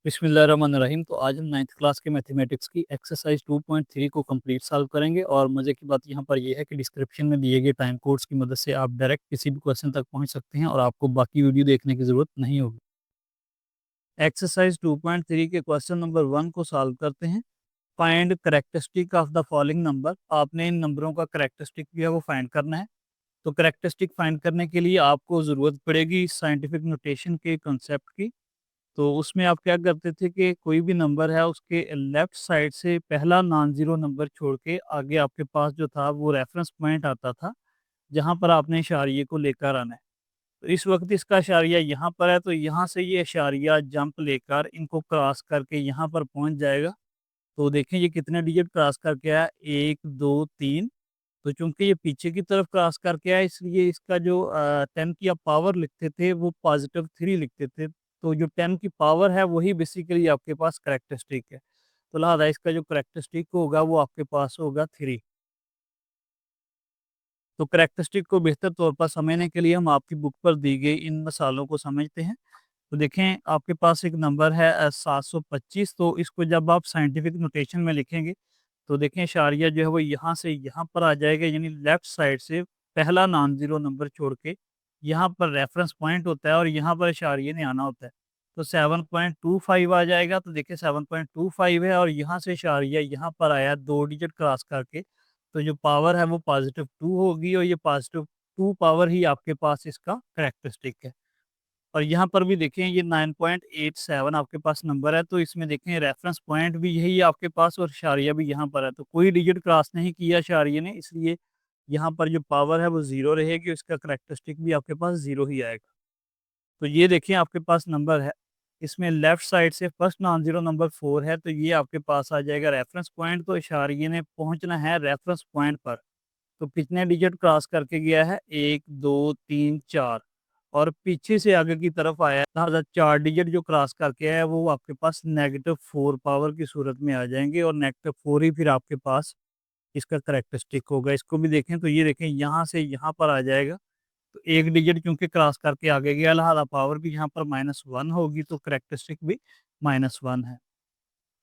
बिस्मिल्लाहिर्रहमानिर्रहीम। तो आज हम 9th क्लास के मैथमेटिक्स की एक्सरसाइज 2.3 को कंप्लीट सॉल्व करेंगे। और मज़े की बात यहाँ पर यह है कि डिस्क्रिप्शन में दिए गए टाइम कोड्स की मदद से आप डायरेक्ट किसी भी क्वेश्चन तक पहुँच सकते हैं और आपको बाकी वीडियो देखने की ज़रूरत नहीं होगी। एक्सरसाइज 2.3 के क्वेश्चन नंबर 1 को सॉल्व करते हैं। Find characteristic of the following number. आपने इन नंबरों का करेक्टरिस्टिक जो है वो फाइंड करना है। तो करेक्टरिस्टिक फाइंड करने के लिए आपको ज़रूरत पड़ेगी साइंटिफिक नोटेशन के कॉन्सेप्ट की। तो उसमें आप क्या करते थे कि कोई भी नंबर है उसके लेफ्ट साइड से पहला नॉन ज़ीरो नंबर छोड़ के आगे आपके पास जो था वो रेफरेंस पॉइंट आता था, जहाँ पर आपने इशारिये को लेकर आना है। तो इस वक़्त इसका इशारिया यहाँ पर है, तो यहाँ से ये इशारिया जंप लेकर इनको क्रॉस करके यहाँ पर पहुँच जाएगा। तो देखें ये कितने डिजिट क्रॉस करके आया, 1, 2, 3। तो चूँकि ये पीछे की तरफ क्रॉस करके आया, इसलिए इसका जो 10 की आप पावर लिखते थे वो पॉज़िटिव 3 लिखते थे। तो जो 10 की पावर है वही बेसिकली आपके पास करैक्टरिस्टिक है। तो लिहाज़ा इसका जो करैक्टरिस्टिक होगा वो आपके पास होगा 3। तो करैक्टरिस्टिक को बेहतर तौर पर समझने के लिए हम आपकी बुक पर दी गई इन मिसालों को समझते हैं। तो देखें आपके पास एक नंबर है 725। तो इसको जब आप साइंटिफिक नोटेशन में लिखेंगे तो देखें इशारिया जो है वो यहाँ से यहाँ पर आ जाएगा, यानी लेफ्ट साइड से पहला नॉन ज़ीरो नंबर छोड़ के यहाँ पर रेफरेंस पॉइंट होता है और यहाँ पर इशारिये ने आना होता है। तो 7.25 आ जाएगा। तो देखिए 7.25 है और यहाँ से इशारिया यहाँ पर आया 2 डिजिट क्रॉस करके। तो जो पावर है वो पॉज़िटिव 2 होगी और ये पॉज़िटिव 2 पावर ही आपके पास इसका करैक्टरिस्टिक है। और यहाँ पर भी देखें ये 9.87 आपके पास नंबर है, तो इसमें देखें रेफरेंस पॉइंट भी यही है आपके पास और इशारिया भी यहाँ पर है। तो कोई डिजिट क्रॉस नहीं किया इशारिये ने, इसलिए यहाँ पर जो पावर है वो ज़ीरो रहेगी, इसका करैक्टरिस्टिक भी आपके पास ज़ीरो ही आएगा। तो ये देखिए आपके पास नंबर है, इसमें लेफ्ट साइड से फर्स्ट नॉन ज़ीरो नंबर 4 है, तो ये आपके पास आ जाएगा रेफरेंस पॉइंट। तो इशारिये ने पहुँचना है रेफरेंस पॉइंट पर। तो कितने डिजिट क्रॉस करके गया है, 1, 2, 3, 4 और पीछे से आगे की तरफ आया है, लिहाज़ा 4 डिजिट जो क्रॉस करके आया है वो आपके पास -4 पावर की सूरत में आ जाएँगे और -4 ही फिर आपके पास इसका करैक्टरिस्टिक होगा। इसको भी देखें तो ये देखें यहाँ से यहाँ पर आ जाएगा। तो 1 डिजिट क्योंकि क्रॉस करके आगे गया, लिहाज़ा पावर भी यहाँ पर -1 होगी, तो करैक्टरिस्टिक भी -1 है।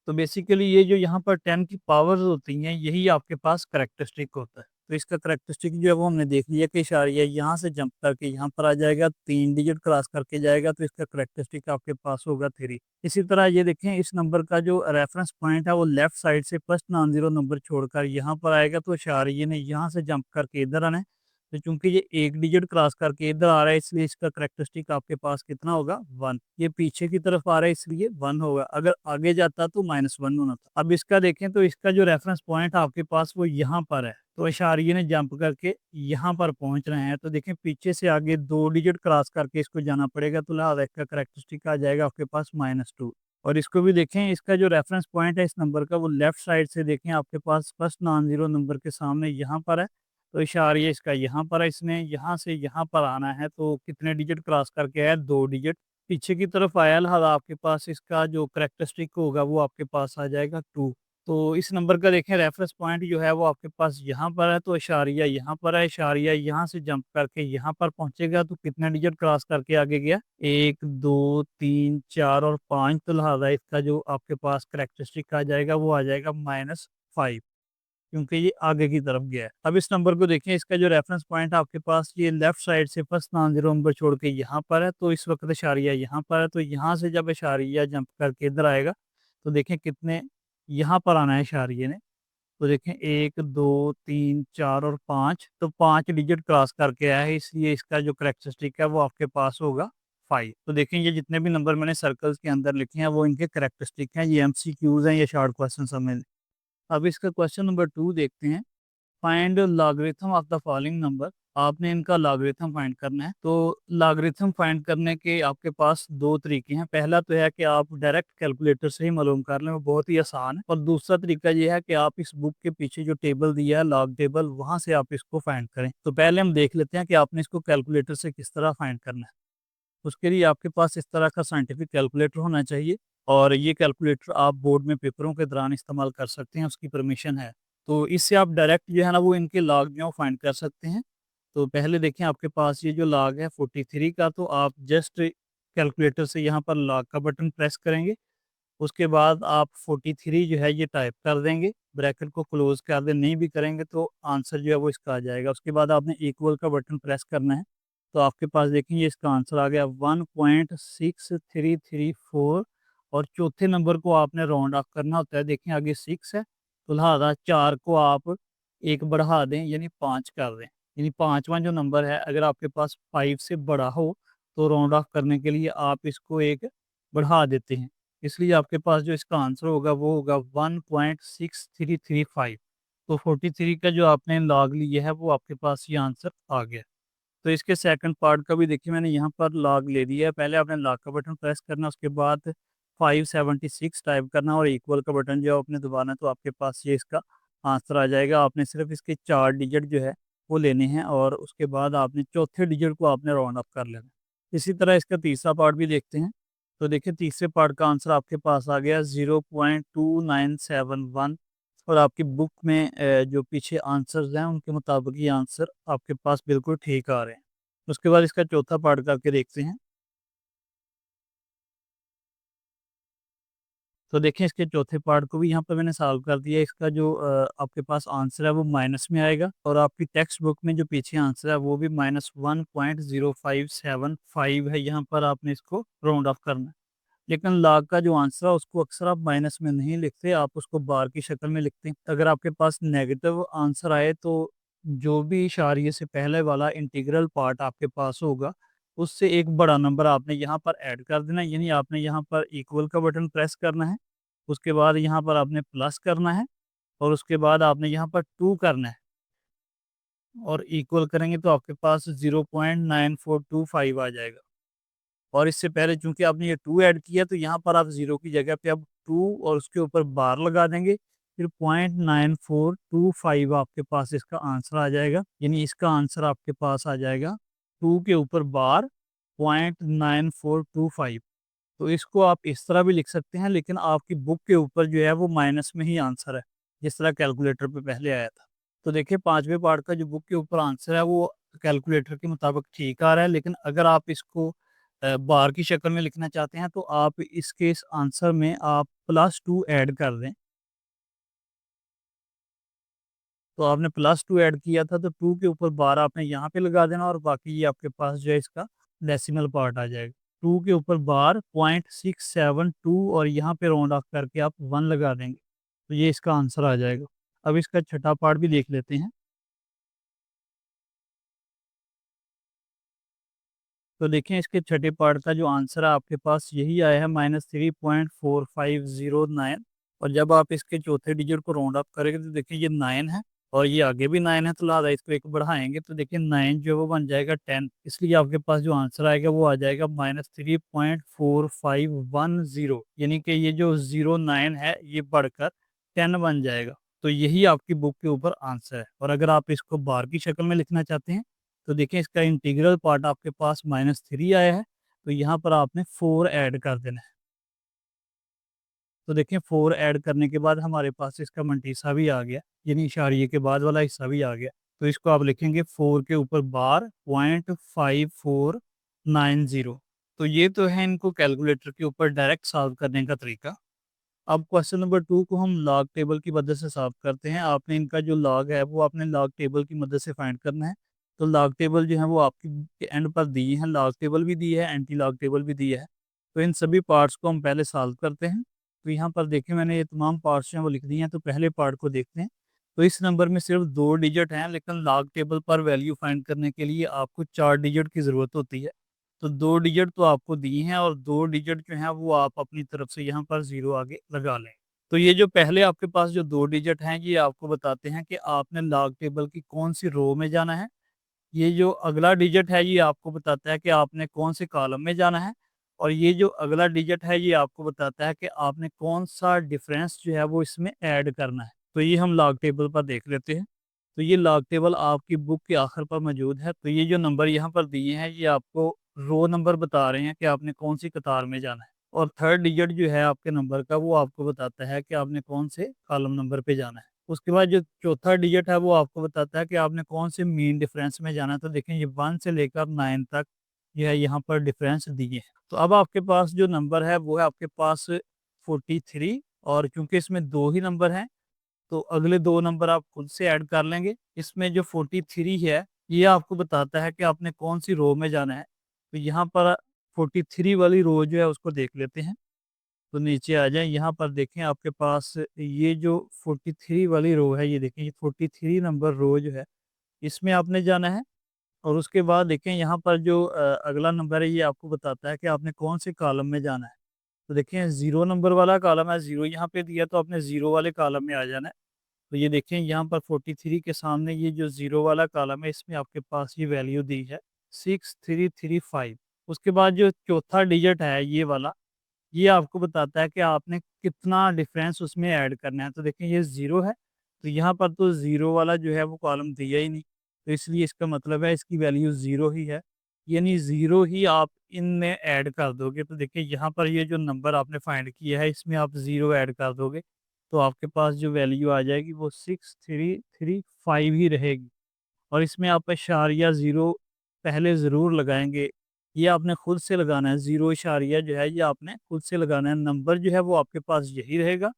तो बेसिकली ये जो यहाँ पर 10 की पावर्स होती हैं यही आपके पास करैक्टरिस्टिक होता है। तो इसका करैक्टरिस्टिक जो है वो हमने देख लिया कि इशारिया यहाँ से जंप करके यहाँ पर आ जाएगा, 3 डिजिट क्रॉस करके जाएगा, तो इसका करैक्टरिस्टिक आपके पास होगा 3। इसी तरह ये देखें इस नंबर का जो रेफरेंस पॉइंट है वो लेफ्ट साइड से फर्स्ट नॉन ज़ीरो नंबर छोड़कर यहाँ पर आएगा, तो इशारिये ने यहाँ से जंप करके इधर आना है। तो चूंकि ये 1 डिजिट क्रॉस करके इधर आ रहा है, इसलिए इसका करैक्टरिस्टिक आपके पास कितना होगा, 1। ये पीछे की तरफ आ रहा है इसलिए 1 होगा, अगर आगे जाता तो -1 होना था। अब इसका देखें तो इसका जो रेफरेंस पॉइंट आपके पास वो यहाँ पर है, तो इशारिये ने जंप करके यहाँ पर पहुँच रहे हैं। तो देखें पीछे से आगे 2 डिजिट क्रॉस करके इसको जाना पड़ेगा, तो लिहाजा इसका करैक्टरिस्टिक आ जाएगा आपके पास -2। और इसको भी देखें, इसका जो रेफरेंस पॉइंट है इस नंबर का वो लेफ्ट साइड से देखें आपके पास फर्स्ट नॉन ज़ीरो नंबर के सामने यहाँ पर है। तो इशारिया इसका यहाँ पर है, इसने यहाँ से यहाँ पर आना है, तो कितने डिजिट क्रॉस करके आया, 2 डिजिट पीछे की तरफ आया, लिहाजा आपके पास इसका जो करैक्टरिस्टिक होगा वो आपके पास आ जाएगा 2। तो इस नंबर का देखें रेफरेंस पॉइंट जो है वो आपके पास यहाँ पर है, तो इशारिया यहाँ पर है, इशारिया यहाँ से जंप करके यहाँ पर पहुँचेगा, तो कितने डिजिट क्रॉस करके आगे गया, 1, 2, 3, 4 और 5। तो लिहाजा इसका जो आपके पास करैक्टरिस्टिक आ जाएगा वो आ जाएगा -5, क्योंकि ये आगे की तरफ गया है। अब इस नंबर को देखें, इसका जो रेफरेंस पॉइंट आपके पास ये लेफ्ट साइड से फर्स्ट नॉन ज़ीरो नंबर छोड़ के यहाँ पर है, तो इस वक्त इशारिया यहाँ पर है, तो यहाँ से जब इशारिया जंप करके इधर आएगा तो देखें कितने यहाँ पर आना है इशारिये ने। तो देखें 1, 2, 3, 4 और 5, तो 5 डिजिट क्रॉस करके आया है, इसलिए इसका जो करैक्टरिस्टिक है वो आपके पास होगा 5। तो देखें ये जितने भी नंबर मैंने सर्कल्स के अंदर लिखे हैं वो इनके करैक्टरिस्टिक हैं, ये एमसीक्यूज़ हैं, ये शॉर्ट क्वेश्चन समझ। अब इसका क्वेश्चन नंबर 2 देखते हैं। Find logarithm of the following number. आपने इनका लॉगरिथम फाइंड करना है। तो लॉगरिथम फाइंड करने के आपके पास 2 तरीके हैं। पहला तो है कि आप डायरेक्ट कैलकुलेटर से ही मालूम कर लें, वो बहुत ही आसान है। और दूसरा तरीका ये है कि आप इस बुक के पीछे जो टेबल दिया है लॉग टेबल, वहाँ से आप इसको फाइंड करें। तो पहले हम देख लेते हैं कि आपने इसको कैलकुलेटर से किस तरह फाइंड करना है। उसके लिए आपके पास इस तरह का साइंटिफिक कैलकुलेटर होना चाहिए और ये कैलकुलेटर आप बोर्ड में पेपरों के दौरान इस्तेमाल कर सकते हैं, उसकी परमिशन है। तो इससे आप डायरेक्ट जो है ना वो इनके लॉग जो फाइंड कर सकते हैं। तो पहले देखें आपके पास ये जो लॉग है 43 का, तो आप जस्ट कैलकुलेटर से यहाँ पर लॉग का बटन प्रेस करेंगे उसके बाद आप 43 जो है ये टाइप कर देंगे, ब्रैकेट को क्लोज कर दें, नहीं भी करेंगे तो आंसर जो है वो इसका आ जाएगा। उसके बाद आपने इक्वल का बटन प्रेस करना है, तो आपके पास देखेंगे इसका आंसर आ गया 1.6334। और चौथे नंबर को आपने राउंड ऑफ करना होता है, देखें आगे 6 है, तो लिहाजा 4 को आप एक बढ़ा दें यानी 5 कर दें। यानी पाँचवा जो नंबर है अगर आपके पास 5 से बड़ा हो तो राउंड ऑफ करने के लिए आप इसको एक बढ़ा देते हैं, इसलिए आपके पास जो इसका आंसर होगा वो होगा 1.6335। तो 43 का जो आपने लॉग लिया है वो आपके पास ये आंसर आ गया। तो इसके सेकंड पार्ट का भी देखिए मैंने यहाँ पर लॉग ले लिया है। पहले आपने लॉग का बटन प्रेस करना, उसके बाद 576 टाइप करना और इक्वल का बटन जो आपने दबाना, तो आपके पास ये इसका आंसर आ जाएगा। आपने सिर्फ इसके 4 डिजिट जो है वो लेने हैं और उसके बाद आपने चौथे डिजिट को आपने राउंड अप कर लेना। इसी तरह इसका तीसरा पार्ट भी देखते हैं। तो देखिए तीसरे पार्ट का आंसर आपके पास आ गया 0.2971। और आपकी बुक में जो पीछे आंसर्स हैं उनके मुताबिक ये आंसर आपके पास बिल्कुल ठीक आ रहे हैं। उसके बाद इसका चौथा पार्ट करके देखते हैं। तो देखें इसके चौथे पार्ट को भी यहाँ पर मैंने सॉल्व कर दिया। इसका जो आपके पास आंसर है वो माइनस में आएगा और आपकी टेक्स्ट बुक में जो पीछे आंसर है वो भी -1.0575 है। यहाँ पर आपने इसको राउंड ऑफ करना है। लेकिन लॉग का जो आंसर है उसको अक्सर आप माइनस में नहीं लिखते, आप उसको बार की शक्ल में लिखते हैं। अगर आपके पास नेगेटिव आंसर आए तो जो भी इशारिये से पहले वाला इंटीग्रल पार्ट आपके पास होगा उससे एक बड़ा नंबर आपने यहाँ पर ऐड कर देना है। यानी आपने यहाँ पर इक्वल का बटन प्रेस करना है, उसके बाद यहाँ पर आपने प्लस करना है और उसके बाद आपने यहाँ पर 2 करना है और इक्वल करेंगे तो आपके पास 0.9425 आ जाएगा। और इससे पहले चूंकि आपने ये 2 ऐड किया तो यहाँ पर आप 0 की जगह पे अब 2 और उसके ऊपर बार लगा देंगे, फिर 0.9425 आपके पास इसका आंसर आ जाएगा। यानी इसका आंसर आपके पास आ जाएगा 2 के ऊपर बार 0.9425। तो इसको आप इस तरह भी लिख सकते हैं, लेकिन आपकी बुक के ऊपर जो है वो माइनस में ही आंसर है, जिस तरह कैलकुलेटर पे पहले आया था। तो देखिए पांचवें पार्ट का जो बुक के ऊपर आंसर है वो कैलकुलेटर के मुताबिक ठीक आ रहा है, लेकिन अगर आप इसको बार की शक्ल में लिखना चाहते हैं तो आप इसके इस आंसर में आप +2 ऐड कर दें। तो आपने +2 ऐड किया था तो 2 के ऊपर बार आपने यहाँ पे लगा देना और बाकी ये आपके पास जो है इसका डेसिमल पार्ट आ जाएगा। 2 के ऊपर बार 0.672 और यहाँ पे राउंड ऑफ करके आप 1 लगा देंगे, तो ये इसका आंसर आ जाएगा। अब इसका छठा पार्ट भी देख लेते हैं। तो देखें इसके छठे पार्ट का जो आंसर है आपके पास यही आया है -3.4509। और जब आप इसके चौथे डिजिट को राउंड अप करेंगे तो देखिए ये 9 है और ये आगे भी 9 है, तो लिहाजा इसको एक बढ़ाएंगे तो देखिए 9 जो है वो बन जाएगा 10। इसलिए आपके पास जो आंसर आएगा वो आ जाएगा -3.4510। यानी कि ये जो 09 है ये बढ़कर 10 बन जाएगा। तो यही आपकी बुक के ऊपर आंसर है। और अगर आप इसको बार की शक्ल में लिखना चाहते हैं तो देखिए इसका इंटीग्रल पार्ट आपके पास -3 आया है, तो यहाँ पर आपने 4 ऐड कर देना है। तो देखिए 4 ऐड करने के बाद हमारे पास इसका मंटीसा भी आ गया, यानी इशारिये के बाद वाला हिस्सा भी आ गया। तो इसको आप लिखेंगे 4 के ऊपर बार 0.5490। तो ये तो है इनको कैलकुलेटर के ऊपर डायरेक्ट सॉल्व करने का तरीका। अब क्वेश्चन नंबर 2 को हम लॉग टेबल की मदद से सॉल्व करते हैं। आपने इनका जो लॉग है वो आपने लॉग टेबल की मदद से फाइंड करना है। तो लॉग टेबल जो है वो आपकी के एंड पर दी है, लॉग टेबल भी दी है, एंटी लॉग टेबल भी दी है। तो इन सभी पार्ट्स को हम पहले सॉल्व करते हैं। तो यहाँ पर देखिए मैंने ये तमाम पार्ट्स जो हैं वो लिख दिए हैं। तो पहले पार्ट को देखते हैं। तो इस नंबर में सिर्फ 2 डिजिट हैं, लेकिन लॉग टेबल पर वैल्यू फाइंड करने के लिए आपको 4 डिजिट की ज़रूरत होती है। तो 2 डिजिट तो आपको दी हैं और 2 डिजिट जो हैं वो आप अपनी तरफ से यहाँ पर 0 आगे लगा लें। तो ये जो पहले आपके पास जो 2 डिजिट हैं ये आपको बताते हैं कि आपने लॉग टेबल की कौन सी रो में जाना है। ये जो अगला डिजिट है ये आपको बताता है कि आपने कौन से कॉलम में जाना है। और ये जो अगला डिजिट है ये आपको बताता है कि आपने कौन सा डिफरेंस जो है वो इसमें ऐड करना है। तो ये हम लॉग टेबल पर देख लेते हैं। तो ये लॉग टेबल आपकी बुक के आखिर पर मौजूद है। तो ये जो नंबर यहाँ पर दिए हैं ये आपको रो नंबर बता रहे हैं कि आपने कौन सी कतार में जाना है। और थर्ड डिजिट जो है आपके नंबर का वो आपको बताता है कि आपने कौन से कॉलम नंबर पे जाना है। उसके बाद जो चौथा डिजिट है वो आपको बताता है कि आपने कौन से मीन डिफरेंस में जाना है। तो देखें ये 1 से लेकर 9 तक जो है यहाँ पर डिफरेंस दिए हैं। तो अब आपके पास जो नंबर है वो है आपके पास 43 और चूँकि इसमें 2 ही नंबर हैं, तो अगले 2 नंबर आप खुद से ऐड कर लेंगे। इसमें जो 43 है, ये आपको बताता है कि आपने कौन-सी रो में जाना है। तो यहाँ पर 43 वाली रो जो है उसको देख लेते हैं। तो नीचे आ जाएँ, यहाँ पर देखें आपके पास ये जो 43 वाली रो है, ये देखें ये 43 नंबर रो जो है, इसमें आपने जाना है। और उसके बाद देखें यहाँ पर जो अगला नंबर है, ये आपको बताता है कि आपने कौन से कॉलम में जाना है। तो देखें 0 नंबर वाला कॉलम है, 0 यहाँ पे दिया तो आपने 0 वाले कॉलम में आ जाना है। तो ये देखें यहाँ पर 43 के सामने ये जो 0 वाला कॉलम है, इसमें आपके पास ये वैल्यू दी है 6335। उसके बाद जो चौथा डिजिट है ये वाला, ये आपको बताता है कि आपने कितना डिफरेंस उसमें ऐड करना है। तो देखें ये 0 है, तो यहाँ पर तो 0 वाला जो है वो कॉलम दिया ही नहीं, तो इसलिए इसका मतलब है इसकी वैल्यू 0 ही है, यानी 0 ही आप इनमें ऐड कर दोगे। तो देखिए यहाँ पर ये जो नंबर आपने फाइंड किया है, इसमें आप 0 ऐड कर दोगे, तो आपके पास जो वैल्यू आ जाएगी वो 6335 ही रहेगी। और इसमें आप इशारिया 0 पहले ज़रूर लगाएँगे। ये आपने खुद से लगाना है, 0 इशारिया जो है ये आपने खुद से लगाना है। नंबर जो है वो आपके पास यही रहेगा,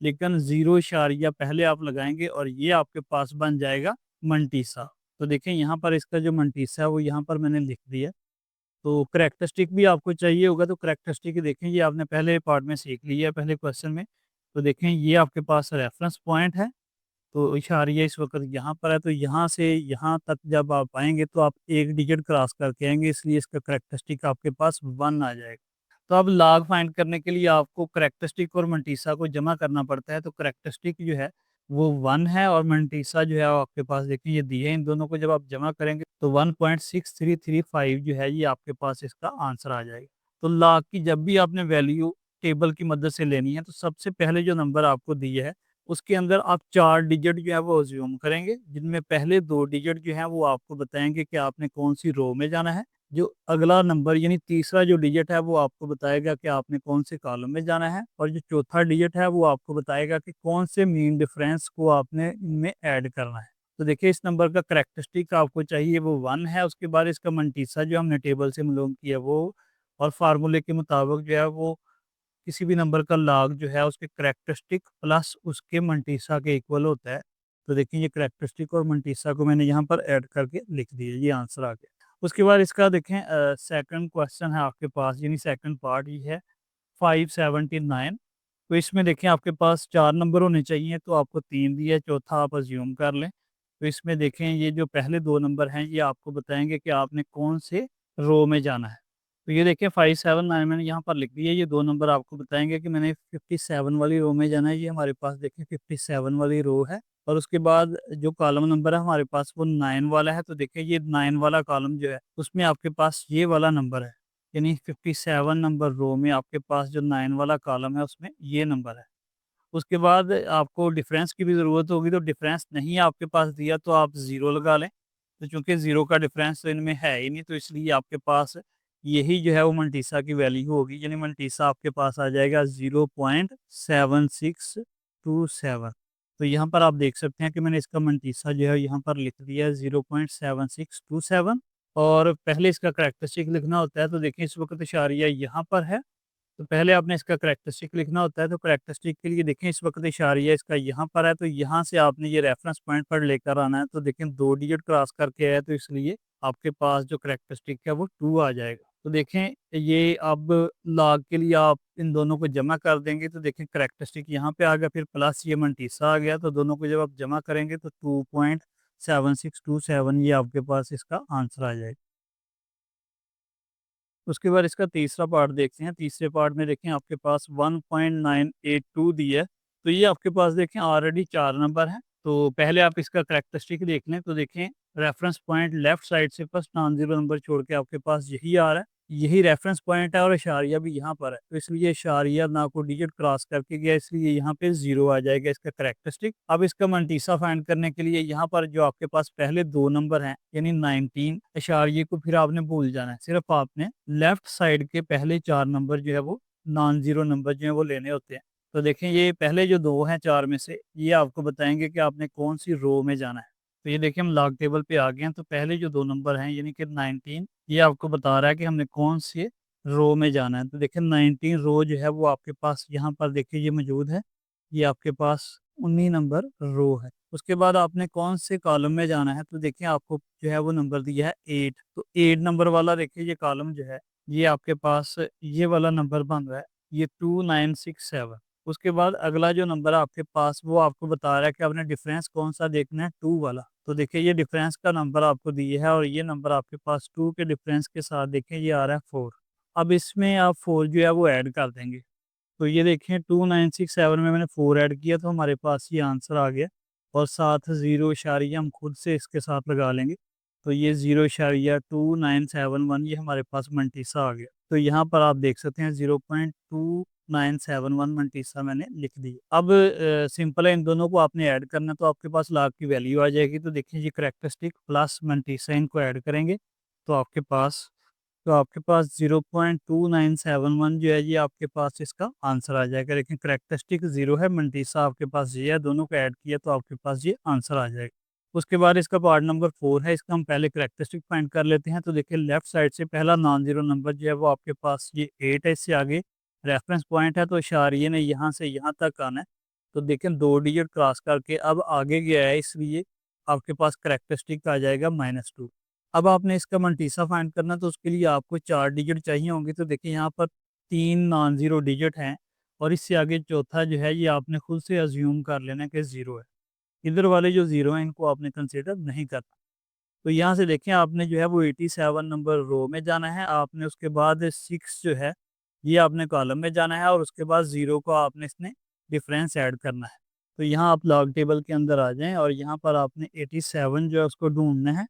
लेकिन 0 इशारिया पहले आप लगाएँगे और ये आपके पास बन जाएगा मंटीसा। तो देखें यहाँ पर इसका जो मंटीसा है वो यहाँ पर मैंने लिख दिया। तो करैक्टरिस्टिक भी आपको चाहिए होगा, तो करैक्टरिस्टिक देखें ये आपने पहले पार्ट में सीख लिया है, पहले क्वेश्चन में। तो देखें ये आपके पास रेफ़रेंस पॉइंट है। तो इशारिया इस वक़्त यहाँ पर है, तो यहाँ से यहाँ तक जब आप आएँगे तो आप 1 डिजिट क्रॉस करके आएँगे, इसलिए इसका करैक्टरिस्टिक आपके पास 1 आ जाएगा। तो अब लॉग फाइंड करने के लिए आपको करैक्टरिस्टिक और मंटीसा को जमा करना पड़ता है, तो करैक्टरिस्टिक जो है वो 1 है और मंटीसा जो है वो आपके पास देखें ये दिए हैं, इन दोनों को जब आप जमा करेंगे तो 1.6335 जो है ये आपके पास इसका आंसर आ जाएगा। तो लॉग की जब भी आपने वैल्यू टेबल की मदद से लेनी है, तो सबसे पहले जो नंबर आपको दिए है उसके अंदर आप 4 डिजिट जो है वो अज़्यूम करेंगे, जिनमें पहले 2 डिजिट जो हैं वो आपको बताएँगे कि आपने कौन-सी रो में जाना है। जो अगला नंबर यानी तीसरा जो डिजिट है वो आपको बताएगा कि आपने कौन से कॉलम में जाना है और जो चौथा डिजिट है वो आपको बताएगा कि कौन से मीन डिफरेंस को आपने इनमें ऐड करना है। तो देखिए इस नंबर का करैक्टरिस्टिक आपको चाहिए वो 1 है, उसके बाद इसका मंटीसा जो हमने टेबल से मालूम किया वो, और फार्मूले के मुताबिक जो है वो किसी भी नंबर का लॉग जो है उसके करैक्टरिस्टिक प्लस उसके मंटीसा के इक्वल होता है। तो देखिए ये करैक्टरिस्टिक और मंटीसा को मैंने यहाँ पर ऐड करके लिख दिया, ये आंसर आ गया। उसके बाद इसका देखें सेकंड क्वेश्चन है आपके पास, यानी सेकंड पार्ट ये है 579। तो इसमें देखें आपके पास 4 नंबर होने चाहिए, तो आपको 3 दिया है, चौथा आप अज़्यूम कर लें। तो इसमें देखें ये जो पहले 2 नंबर हैं ये आपको बताएँगे कि आपने कौन से रो में जाना है। तो ये देखिए 579 मैंने यहाँ पर लिख दिया, ये 2 नंबर आपको बताएँगे कि मैंने 57 वाली रो में जाना है, ये हमारे पास देखिए 57 वाली रो है। और उसके बाद जो कॉलम नंबर है हमारे पास वो 9 वाला है, तो देखिए ये 9 वाला कॉलम जो है उसमें आपके पास ये वाला नंबर है, यानी 57 नंबर रो में आपके पास जो 9 वाला कॉलम है उसमें ये नंबर है। उसके बाद आपको डिफरेंस की भी ज़रूरत होगी, तो डिफरेंस नहीं आपके पास दिया तो आप 0 लगा लें। तो चूँकि 0 का डिफरेंस तो इनमें है ही नहीं, तो इसलिए आपके पास यही जो है वो मंटीसा की वैल्यू होगी, यानी मंटीसा आपके पास आ जाएगा 0.7627। तो यहाँ पर आप देख सकते हैं कि मैंने इसका मंटीसा जो है यहाँ पर लिख दिया है 0.7627। और पहले इसका करैक्टरिस्टिक लिखना होता है, तो देखिए इस वक़्त इशारिया यहाँ पर है, तो पहले आपने इसका करैक्टरिस्टिक लिखना होता है। तो करैक्टरिस्टिक के लिए देखें इस वक़्त इशारिया इसका यहाँ पर है, तो यहाँ से आपने ये रेफ़रेंस पॉइंट पर लेकर आना है। तो देखें 2 डिजिट क्रॉस करके आया, तो इसलिए आपके पास जो करैक्टरिस्टिक है वो 2 आ जाएगा। तो देखें ये अब लॉग के लिए आप इन दोनों को जमा कर देंगे, तो देखें करैक्टरिस्टिक यहाँ पे आ गया, फिर प्लस ये मंटीसा आ गया, तो दोनों को जब आप जमा करेंगे तो 2.7627 ये आपके पास इसका आंसर आ जाएगा। उसके बाद इसका तीसरा पार्ट देखते हैं। तीसरे पार्ट में देखें आपके पास 1.982 दिया है। तो ये आपके पास देखें ऑलरेडी 4 नंबर हैं। तो पहले आप इसका करैक्टरिस्टिक देख लें, तो देखें रेफरेंस पॉइंट लेफ्ट साइड से फर्स्ट नॉन ज़ीरो नंबर छोड़ के आपके पास यही आ रहा है। यही रेफरेंस पॉइंट है और इशारिया भी यहाँ पर है। तो इसलिए इशारिया ना कोई डिजिट क्रॉस करके गया, इसलिए यहाँ पे 0 आ जाएगा इसका करैक्टरिस्टिक। अब इसका मंटीसा फाइंड करने के लिए यहाँ पर जो आपके पास पहले 2 नंबर हैं, यानी 19 इशारिये को फिर आपने भूल जाना है। सिर्फ आपने लेफ्ट साइड के पहले 4 नंबर जो है वो नॉन ज़ीरो नंबर जो है वो लेने होते हैं। तो देखें ये पहले जो 2 हैं 4 में से, ये आपको बताएँगे कि आपने कौन-सी रो में जाना है। तो ये देखिए हम लॉग टेबल पे आ गए हैं, तो पहले जो 2 नंबर हैं यानी कि 19, ये आपको बता रहा है कि हमने कौन से रो में जाना है। तो देखिए 19 रो जो है वो आपके पास यहाँ पर देखिए ये मौजूद है। ये आपके पास 19 नंबर रो है। उसके बाद आपने कौन से कॉलम में जाना है, तो देखिए आपको जो है वो नंबर दिया है 8। तो 8 नंबर वाला देखिए ये कॉलम जो है ये आपके पास ये वाला नंबर बन रहा है, ये 2967। उसके बाद अगला जो नंबर है आपके पास वो आपको बता रहा है कि आपने डिफरेंस कौन सा देखना है, 2 वाला। तो देखिए ये डिफरेंस का नंबर आपको दिए है और ये नंबर आपके पास 2 के डिफरेंस के साथ देखिए ये आ रहा है 4। अब इसमें आप 4 जो है वो ऐड कर देंगे। तो ये देखें 2967 में मैंने 4 ऐड किया तो हमारे पास ये आंसर आ गया। और साथ 0 इशारिया हम खुद से इसके साथ लगा लेंगे। तो ये 0.2971 ये हमारे पास मंटीसा आ गया। तो यहाँ पर आप देख सकते हैं 0.2971 मंटीसा मैंने लिख दी। अब सिंपल है, इन दोनों को आपने ऐड करना तो आपके पास लाख की वैल्यू आ जाएगी। तो देखिए ये करेक्टरिस्टिक प्लस मंटीसा इनको ऐड करेंगे तो आपके पास 0.2971 जो है ये आपके पास इसका आंसर आ जाएगा। लेकिन करेक्टरिस्टिक 0 है, मंटीसा आपके पास ये है, दोनों को ऐड किया तो आपके पास ये आंसर आ जाएगा। उसके बाद इसका पार्ट नंबर 4 है, इसका हम पहले करेक्टरिस्टिक फाइंड कर लेते हैं। तो देखिए लेफ्ट साइड से पहला नॉन जीरो नंबर जो है वो आपके पास ये 8 है, इससे आगे रेफरेंस पॉइंट है तो इशारिये ने यहाँ से यहाँ तक आना है। तो देखें 2 डिजिट क्रॉस करके अब आगे गया है, इसलिए आपके पास करेक्टरिस्टिक आ जाएगा -2। अब आपने इसका मंटीसा फाइंड करना तो उसके लिए आपको 4 डिजिट चाहिए होंगे। तो देखिए यहाँ पर 3 नॉन ज़ीरो डिजिट हैं और इससे आगे चौथा जो है ये आपने खुद से अज्यूम कर लेना है कि ज़ीरो है। इधर वाले जो ज़ीरो हैं इनको आपने कंसीडर नहीं करना। तो यहाँ से देखें आपने जो है वो 87 नंबर रो में जाना है, आपने उसके बाद 6 जो है ये आपने कॉलम में जाना है और उसके बाद 0 को आपने इसने डिफरेंस ऐड करना है। तो यहाँ आप लॉग टेबल के अंदर आ जाएँ और यहाँ पर आपने 87 जो है उसको ढूँढना है।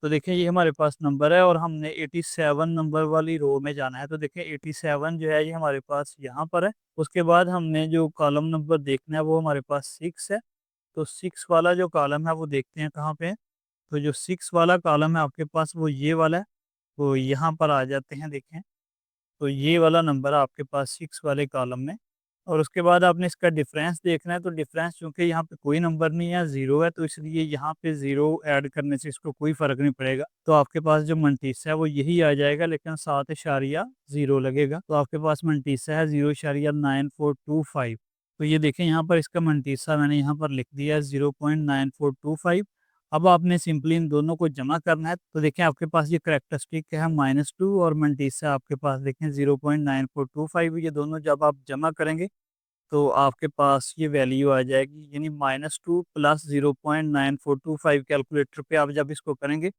तो देखिए ये हमारे पास नंबर है और हमने 87 नंबर वाली रो में जाना है। तो देखिए 87 जो है ये हमारे पास यहाँ पर है। उसके बाद हमने जो कॉलम नंबर देखना है वो हमारे पास 6 है। तो 6 वाला जो कॉलम है वो देखते हैं कहाँ पे है। तो जो 6 वाला कॉलम है आपके पास वो ये वाला है। तो यहाँ पर आ जाते हैं देखें। तो ये वाला नंबर है आपके पास 6 वाले कॉलम में। और उसके बाद आपने इसका डिफरेंस देखना है। तो डिफरेंस चूँकि यहाँ पे कोई नंबर नहीं है, 0 है, तो इसलिए यहाँ पे 0 ऐड करने से इसको कोई फ़र्क नहीं पड़ेगा। तो आपके पास जो मंटीसा है वो यही आ जाएगा, लेकिन 7.0 लगेगा। तो आपके पास मंटीसा है 0.9425। तो ये देखें यहाँ पर इसका मंटीसा मैंने यहाँ पर लिख दिया है 0.9425। अब आपने सिंपली इन दोनों को जमा करना है। तो देखें आपके पास ये करेक्टरिस्टिक है -2 और मंटीसा आपके पास देखें 0.9425। ये दोनों जब आप जमा करेंगे तो आपके पास ये वैल्यू आ जाएगी, यानी -2 प्लस 0.9425 कैलकुलेटर पे आप जब इसको करेंगे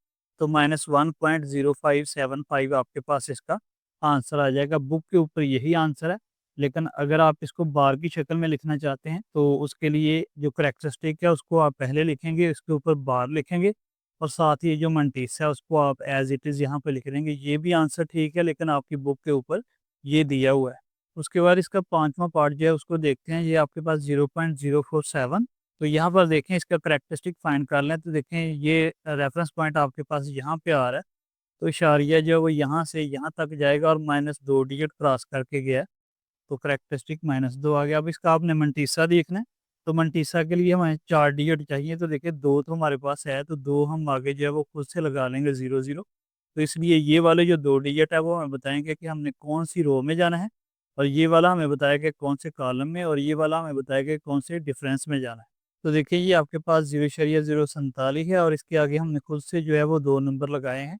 तो -1.0575 आपके पास इसका आंसर आ जाएगा। बुक के ऊपर यही आंसर है, लेकिन अगर आप इसको बार की शक्ल में लिखना चाहते हैं तो उसके लिए जो करेक्टरिस्टिक है उसको आप पहले लिखेंगे, इसके ऊपर बार लिखेंगे और साथ ही जो मंटीस है उसको आप एज इट इज़ यहाँ पे लिख देंगे। ये भी आंसर ठीक है, लेकिन आपकी बुक के ऊपर ये दिया हुआ है। उसके बाद इसका 5वां पार्ट जो है उसको देखते हैं, ये आपके पास 0.047। तो यहाँ पर देखें इसका करैक्टरिस्टिक फाइंड कर लें। तो देखें ये रेफरेंस पॉइंट आपके पास यहाँ पे आ रहा है। तो इशारिया जो है वो यहाँ से यहाँ तक जाएगा और -2 डिजिट क्रॉस करके गया है। तो करैक्टरिस्टिक -2 आ गया। अब इसका आपने मंटीसा देखना है। तो मंटीसा के लिए हमें 4 डिजिट चाहिए। तो देखिए 2 तो हमारे पास है, तो 2 हम आगे जो है वो खुद से लगा लेंगे 0, 0। तो इसलिए ये वाले जो 2 डिजिट है वो हमें बताएंगे कि हमने कौन सी रो में जाना है और ये वाला हमें बताएगा कौन से कॉलम में और ये वाला हमें बताएगा कौन से डिफरेंस में जाना है। तो देखिए ये आपके पास 0.047 है और इसके आगे हमने खुद से जो है वो 2 नंबर लगाए हैं।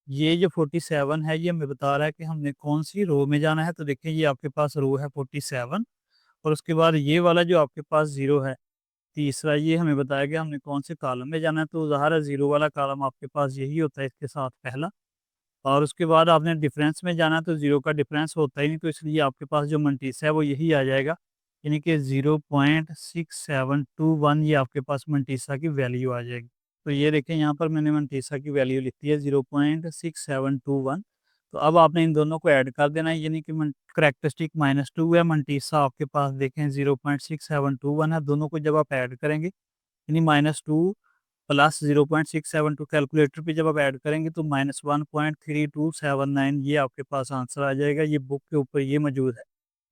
ये जो 47 है ये हमें बता रहा है कि हमने कौन सी रो में जाना है। तो देखिए ये आपके पास रो है 47 और उसके बाद ये वाला जो आपके पास 0 है तीसरा, ये हमें बताएगा हमने कौन से कॉलम में जाना है। तो ज़ाहिर है 0 वाला कॉलम आपके पास यही होता है इसके साथ पहला। और उसके बाद आपने डिफरेंस में जाना है तो 0 का डिफरेंस होता ही नहीं, तो इसलिए आपके पास जो मंटीसा है वो यही आ जाएगा, यानी कि 0.6721 ये आपके पास मंटीसा की वैल्यू आ जाएगी। तो ये देखें यहाँ पर मैंने मंटीसा की वैल्यू लिख दी है 0.6721। तो अब आपने इन दोनों को ऐड कर देना है, यानी कि करेक्टरिस्टिक -2 है, मंटीसा आपके पास देखें 0.6721 है। दोनों को जब आप ऐड करेंगे यानी -2 प्लस 0.672 कैलकुलेटर पे जब आप ऐड करेंगे तो -1.3279 ये आपके पास आंसर आ जाएगा। ये बुक के ऊपर ये मौजूद है।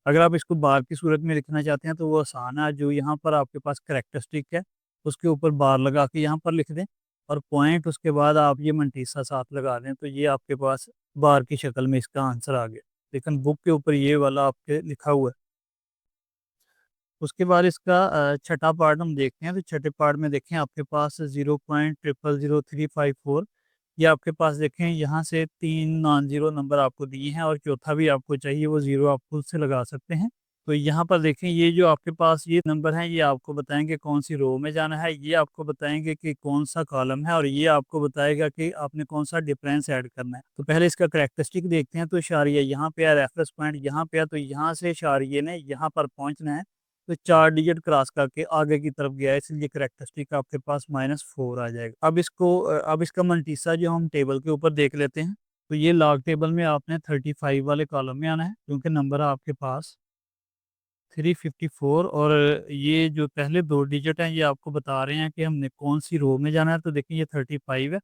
अगर आप इसको बार की सूरत में लिखना चाहते हैं तो वो आसान है। जो यहाँ पर आपके पास करेक्टरिस्टिक है उसके ऊपर बार लगा के यहाँ पर लिख दें। और पॉइंट उसके बाद आप ये मंटीसा साथ लगा दें तो ये आपके पास बार की शक्ल में इसका आंसर आ गया। लेकिन बुक के ऊपर ये वाला आपके लिखा हुआ है। उसके बाद इसका छठा पार्ट हम देखते हैं। तो छठे पार्ट में देखें आपके पास 0.000354, ये आपके पास देखें यहाँ से 3 नॉन ज़ीरो नंबर आपको दिए हैं और चौथा भी आपको चाहिए वो ज़ीरो आप खुद से लगा सकते हैं। तो यहाँ पर देखें ये जो आपके पास ये नंबर हैं ये आपको बताएंगे कौन सी रो में जाना है, ये आपको बताएंगे कि कौन सा कॉलम है और ये आपको बताएगा कि आपने कौन सा डिफरेंस ऐड करना है। तो पहले इसका करैक्टरिस्टिक देखते हैं। तो इशारिया यहाँ पे है, रेफरेंस पॉइंट यहाँ पे है, तो यहाँ से इशारिये ने यहाँ पर पहुँचना है। तो 4 डिजिट क्रॉस करके आगे की तरफ गया है, इसलिए करैक्टरिस्टिक आपके पास -4 आ जाएगा। अब इसका मल्टीसा जो हम टेबल के ऊपर देख लेते हैं। तो ये लॉग टेबल में आपने 35 वाले कॉलम में आना है क्योंकि नंबर है आपके पास 354 और ये जो पहले 2 डिजिट हैं ये आपको बता रहे हैं कि हमने कौन सी रो में जाना है। तो देखिए ये 35 है,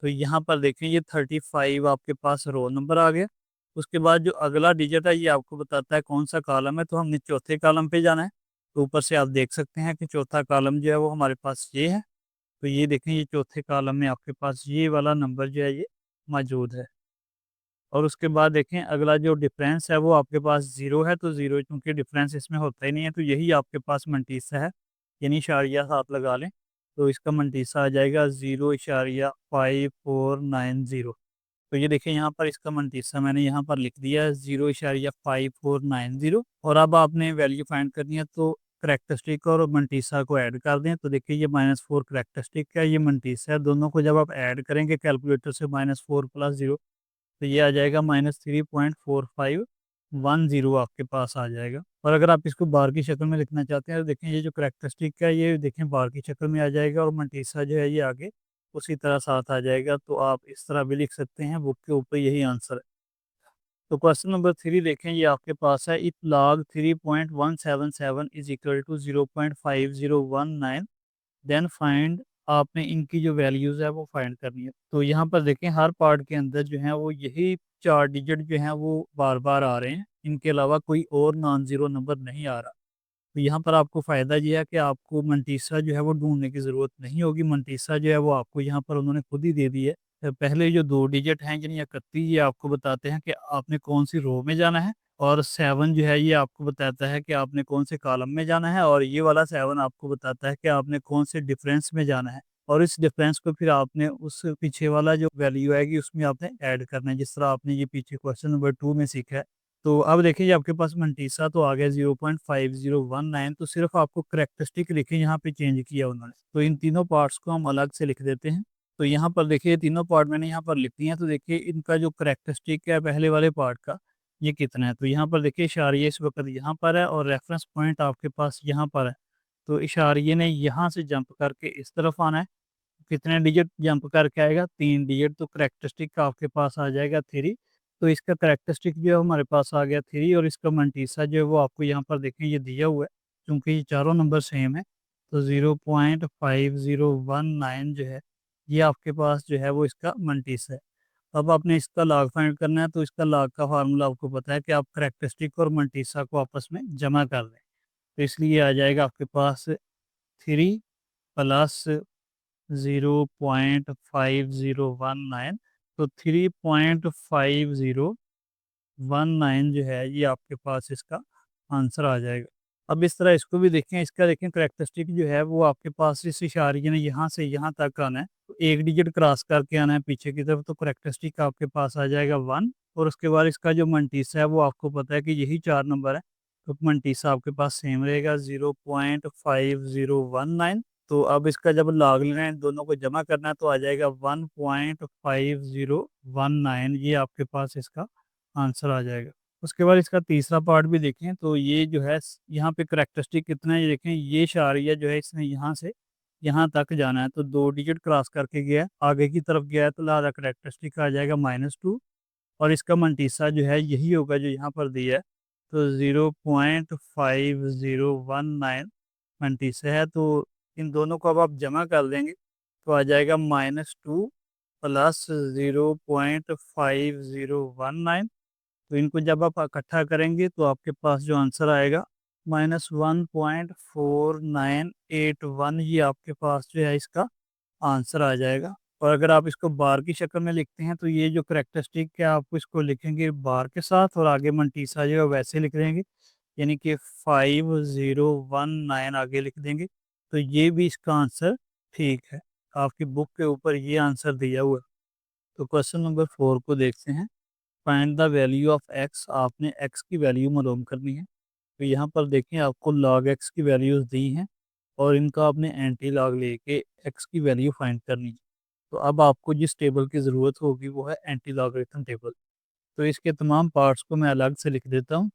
तो यहाँ पर देखें ये 35 आपके पास रो नंबर आ गया। उसके बाद जो अगला डिजिट है ये आपको बताता है कौन सा कॉलम है, तो हमने चौथे कॉलम पे जाना है। तो ऊपर से आप देख सकते हैं कि चौथा कॉलम जो है वो हमारे पास ये है। तो ये देखें ये चौथे कॉलम में आपके पास ये वाला नंबर जो है ये मौजूद है। और उसके बाद देखें अगला जो डिफरेंस है वो आपके पास ज़ीरो है, तो ज़ीरो चूँकि डिफरेंस इसमें होता ही नहीं है तो यही आपके पास मंटीसा है, यानी इशारिया साथ लगा लें। तो इसका मंटीसा आ जाएगा 0.5490। तो ये देखिए यहाँ पर इसका मंटीसा मैंने यहाँ पर लिख दिया है 0.5490। और अब आपने वैल्यू फाइंड करनी है तो करैक्टरिस्टिक और मंटीसा को ऐड कर दें। तो देखिए ये -4 करैक्टरिस्टिक है, ये मंटीसा है, दोनों को जब आप ऐड करेंगे कैलकुलेटर से -4 + 0 तो ये आ जाएगा -3.4510 आपके पास आ जाएगा। और अगर आप इसको बार की शक्ल में लिखना चाहते हैं तो देखें ये जो करैक्टरिस्टिक है ये देखें बार की शक्ल में आ जाएगा और मंटीसा जो है ये आगे उसी तरह साथ आ जाएगा। तो आप इस तरह भी लिख सकते हैं, बुक के ऊपर यही आंसर है। तो क्वेश्चन नंबर 3 देखें ये आपके पास है, if log 3.177 is equal to 0.5019 then find. आपने इनकी जो वैल्यूज़ है वो फाइंड करनी है। तो यहाँ पर देखें हर पार्ट के अंदर जो है वो यही 4 डिजिट जो हैं वो बार बार आ रहे हैं, इनके अलावा कोई और नॉन ज़ीरो नंबर नहीं आ रहा। तो यहाँ पर आपको फ़ायदा ये है कि आपको मंटीसा जो है वो ढूँढने की ज़रूरत नहीं होगी, मंटीसा जो है वो आपको यहाँ पर उन्होंने खुद ही दे दी है। पहले जो 2 डिजिट हैं यानी 31 ये आपको बताते हैं कि आपने कौन-सी रो में जाना है और 7 जो है ये आपको बताता है कि आपने कौन से कॉलम में जाना है और ये वाला 7 आपको बताता है कि आपने कौन से डिफरेंस में जाना है। और इस डिफरेंस को फिर आपने उस पीछे वाला जो वैल्यू आएगी उसमें आपने ऐड करना है, जिस तरह आपने ये पीछे क्वेश्चन नंबर 2 में सीखा है। तो अब देखिए ये आपके पास मंटीसा तो आ गया 0.5019, तो सिर्फ आपको करैक्टरिस्टिक लिखे यहाँ पे चेंज किया उन्होंने। तो इन तीनों पार्ट्स को हम अलग से लिख देते हैं। तो यहाँ पर देखिए तीनों पार्ट मैंने यहाँ पर लिख दिए हैं। तो देखिए इनका जो करैक्टरिस्टिक है पहले वाले पार्ट का ये कितना है। तो यहाँ पर देखिए इशारिया इस वक्त यहाँ पर है और रेफरेंस पॉइंट आपके पास यहाँ पर है। तो इशारिये ने यहाँ से जंप करके इस तरफ आना है। कितने डिजिट जंप करके आएगा, 3 डिजिट। तो करैक्टरिस्टिक का आपके पास आ जाएगा 3। तो इसका करैक्टरिस्टिक जो है हमारे पास आ गया 3 और इसका मंटीसा जो है वो आपको यहाँ पर देखें ये दिया हुआ है। क्योंकि ये चारों नंबर सेम है तो 0.5019 जो है ये आपके पास जो है वो इसका मंटीसा है। अब आपने इसका लॉग फाइंड करना है। तो इसका लॉग का फार्मूला आपको पता है कि आप करैक्टरिस्टिक और मंटीसा को आपस में जमा कर दें। तो इसलिए आ जाएगा आपके पास 3 प्लस 0.5019। तो 3.5019 जो है ये आपके पास इसका आंसर आ जाएगा। अब इस तरह इसको भी देखें, इसका देखें करैक्टरिस्टिक जो है वो आपके पास इस इशारे ने यहाँ से यहाँ तक आना है। तो एक डिजिट क्रॉस करके आना है पीछे की तरफ। तो करैक्टरिस्टिक आपके पास आ जाएगा 1 और उसके बाद इसका जो मंटीसा है वो आपको पता है कि यही 4 नंबर है। तो मंटीसा आपके पास सेम रहेगा 0.5019। तो अब इसका जब लॉग लेना है दोनों को जमा करना है तो आ जाएगा 1.5019, ये आपके पास इसका आंसर आ जाएगा। उसके बाद इसका तीसरा पार्ट भी देखें। तो ये जो है यहाँ पे करैक्टरिस्टिक कितना है ये देखें, ये इशारिया जो है इसने यहाँ से यहाँ तक जाना है। तो 2 डिजिट क्रॉस करके गया है, आगे की तरफ गया है, तो लिहाजा करैक्टरिस्टिक आ जाएगा -2 और इसका मंटीसा जो है यही होगा जो यहाँ पर दिया है। तो 0.5019 मंटीसा है। तो इन दोनों को अब आप जमा कर देंगे तो आ जाएगा -2 प्लस 0.5019। तो इनको जब आप इकट्ठा करेंगे तो आपके पास जो आंसर आएगा -1.4981, ये आपके पास जो है इसका आंसर आ जाएगा। और अगर आप इसको बार की शक्ल में लिखते हैं तो ये जो करैक्टरिस्टिक है आपको इसको लिखेंगे बार के साथ और आगे मंटीसा जो है वैसे लिख देंगे, यानी कि 5019 आगे लिख देंगे। तो ये भी इसका आंसर ठीक है। आपकी बुक के ऊपर ये आंसर दिया हुआ है। तो क्वेश्चन नंबर 4 को देखते हैं। Find the value of x, आपने एक्स की वैल्यू मालूम करनी है। तो यहाँ पर देखें आपको लॉग एक्स की वैल्यूज़ दी हैं और इनका आपने एंटी लॉग लेके एक्स की वैल्यू फाइंड करनी है। तो अब आपको जिस टेबल की ज़रूरत होगी वो है एंटी लॉगरिथम टेबल। तो इसके तमाम पार्ट्स को मैं अलग से लिख देता हूँ।